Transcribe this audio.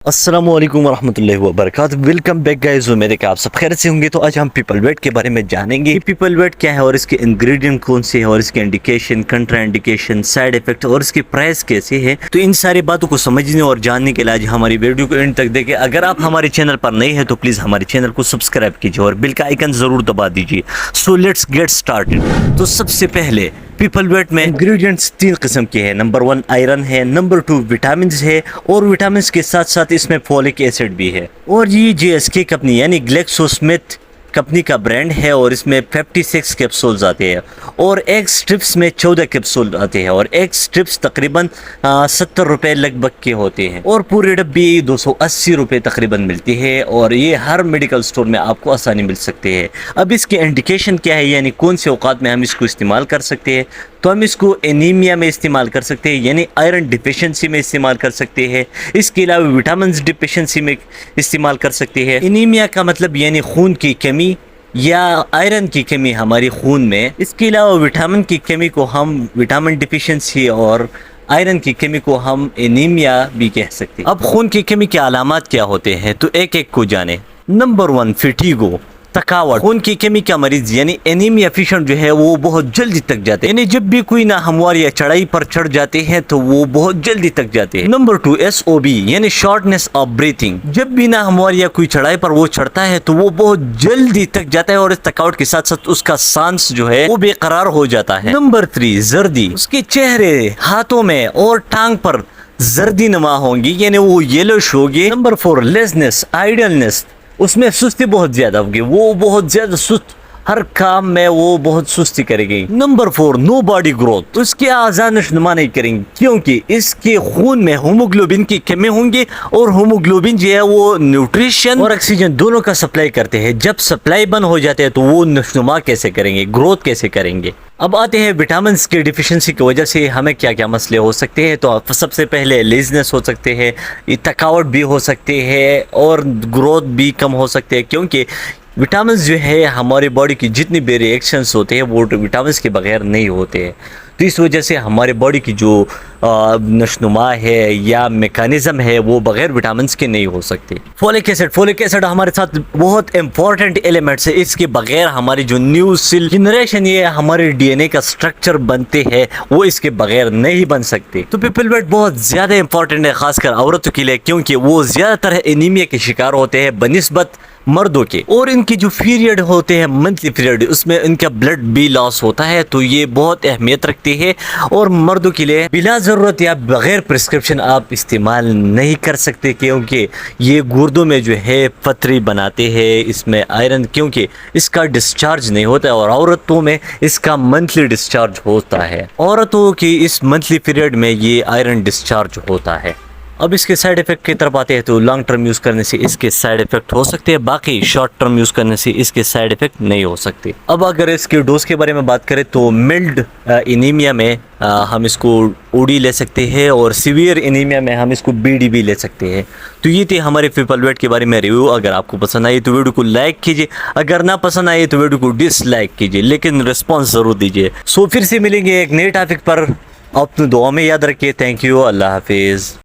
अस्सलामुअलैकुम वरहमतुल्लाहि वबरकातुहू। Welcome back guys. उम्मीद है कि आप सब खैर से होंगे। तो आज हम पीपल वेट के बारे में जानेंगे कि पीपल वेट क्या है और इसके इंग्रेडिएंट कौन से हैं और इसके इंडिकेशन, कंट्रा इंडिकेशन, साइड इफेक्ट और इसकी प्राइस कैसे है। तो इन सारी बातों को समझने और जानने के लिए आज हमारी वीडियो को एंड तक देखें। अगर आप हमारे चैनल पर नए हैं तो प्लीज हमारे चैनल को सब्सक्राइब कीजिए और बेल का आइकन जरूर दबा दीजिए। So let's get started. तो सबसे पहले पीपल वेट में इंग्रेडिएंट्स 3 किस्म के हैं। नंबर 1 आयरन है, नंबर 2 विटामिन है और विटामिन के साथ साथ इसमें फोलिक एसिड भी है। और ये GSK कंपनी यानी ग्लेक्सोस्मिथ कंपनी का ब्रांड है और इसमें 56 कैप्सूल्स आते हैं और एक स्ट्रिप्स में 14 कैप्सूल आते हैं और एक स्ट्रिप्स तकरीबन 70 रुपए लगभग के होते हैं और पूरे डब्बी 280 रुपए तकरीबन मिलती है और ये हर मेडिकल स्टोर में आपको आसानी मिल सकते हैं। अब इसके इंडिकेशन क्या है यानी कौन से औकात में हम इसको इस्तेमाल कर सकते हैं। तो हम इसको एनीमिया में इस्तेमाल कर सकते हैं यानी आयरन डिफिशिएंसी में इस्तेमाल कर सकते हैं। इसके अलावा विटामिन डिफिशिएंसी में इस्तेमाल कर सकते हैं। एनीमिया का मतलब यानी खून की कमी या आयरन की कमी हमारी खून में। इसके अलावा विटामिन की कमी को हम विटामिन डिफिशिएंसी और आयरन की कमी को हम एनीमिया भी कह सकते हैं। अब खून की कमी के अलामत क्या होते हैं तो एक एक को जाने। नंबर 1 फिटीगो, थकावट। खून की कमी का मरीज यानी एनीमिया पेशेंट जो है वो बहुत जल्दी थक जाते हैं यानी जब भी कोई ना हमवार या चढ़ाई पर चढ़ जाते हैं तो वो बहुत जल्दी थक जाते हैं। नंबर 2 SOB यानी शॉर्टनेस ऑफ ब्रीथिंग। जब भी ना हमवार या कोई चढ़ाई पर वो चढ़ता है तो वो बहुत जल्दी थक जाता है और इस थकावट के साथ साथ उसका सांस जो है वो बेकरार हो जाता है। नंबर 3 जर्दी। उसके चेहरे, हाथों में और टांग पर जर्दी नमा होंगी यानी वो येलोश होगी। Number 4 laziness, idleness. उसमें सुस्ती बहुत ज्यादा होगी, वो बहुत ज्यादा सुस्त, हर काम में वो बहुत सुस्ती करेगी। Number 4 no body growth. तो इसके आज़ाद नशनुमा नहीं करेंगे क्योंकि इसके खून में होमोग्लोबिन की कमी होंगी और होमोग्लोबिन जो है वो न्यूट्रिशन और ऑक्सीजन दोनों का सप्लाई करते हैं। जब सप्लाई बंद हो जाते हैं तो वो नशनुमा कैसे करेंगे, ग्रोथ कैसे करेंगे। अब आते हैं विटामिन की डिफिशिएंसी की वजह से हमें क्या क्या मसले हो सकते हैं। तो सबसे पहले लेजनेस हो सकते हैं, थकावट भी हो सकते हैं और ग्रोथ भी कम हो सकते हैं क्योंकि विटामिन जो है हमारी बॉडी की जितनी भी रिएक्शंस होते हैं वो विटामिन के बगैर नहीं होते हैं। तो इस वजह से हमारे बॉडी की जो नशनुमा है या मैकेनिज्म है वो बगैर विटामिन के नहीं हो सकते। फोलिक एसिड हमारे साथ बहुत इंपॉर्टेंट एलिमेंट्स है। इसके बगैर हमारी जो न्यू सेल जनरेशन ये हमारे DNA का स्ट्रक्चर बनते हैं वो इसके बगैर नहीं बन सकते। तो पीपल वेट बहुत ज्यादा इंपॉर्टेंट है खासकर औरतों के लिए क्योंकि वो ज्यादातर एनीमिया के शिकार होते हैं बनिस्बत मर्दों के और इनकी जो पीरियड होते हैं मंथली पीरियड उसमें इनका ब्लड भी लॉस होता है तो ये बहुत अहमियत रखती है और मर्दों के लिए बिला ज़रूरत या बगैर प्रिस्क्रिप्शन आप इस्तेमाल नहीं कर सकते क्योंकि ये गुर्दों में जो है पथरी बनाते हैं। इसमें आयरन क्योंकि इसका डिस्चार्ज नहीं होता है और औरतों में इसका मंथली डिस्चार्ज होता है। औरतों की इस मंथली पीरियड में ये आयरन डिस्चार्ज होता है। अब इसके साइड इफेक्ट की तरफ आते हैं तो लॉन्ग टर्म यूज़ करने से इसके साइड इफेक्ट हो सकते हैं, बाकी शॉर्ट टर्म यूज़ करने से इसके साइड इफेक्ट नहीं हो सकते। अब अगर इसके डोज के बारे में बात करें तो मिल्ड एनीमिया में हम इसको OD ले सकते हैं और सीवियर एनीमिया में हम इसको BD भी ले सकते हैं। तो ये थी हमारे पीपल वेट के बारे में रिव्यू। अगर आपको पसंद आई तो वीडियो को लाइक कीजिए, अगर ना पसंद आई तो वीडियो को डिसलाइक कीजिए लेकिन रिस्पॉन्स ज़रूर दीजिए। सो फिर से मिलेंगे एक नए टॉपिक पर। अपनी दुआ में याद रखिए। थैंक यू, अल्लाह हाफिज़।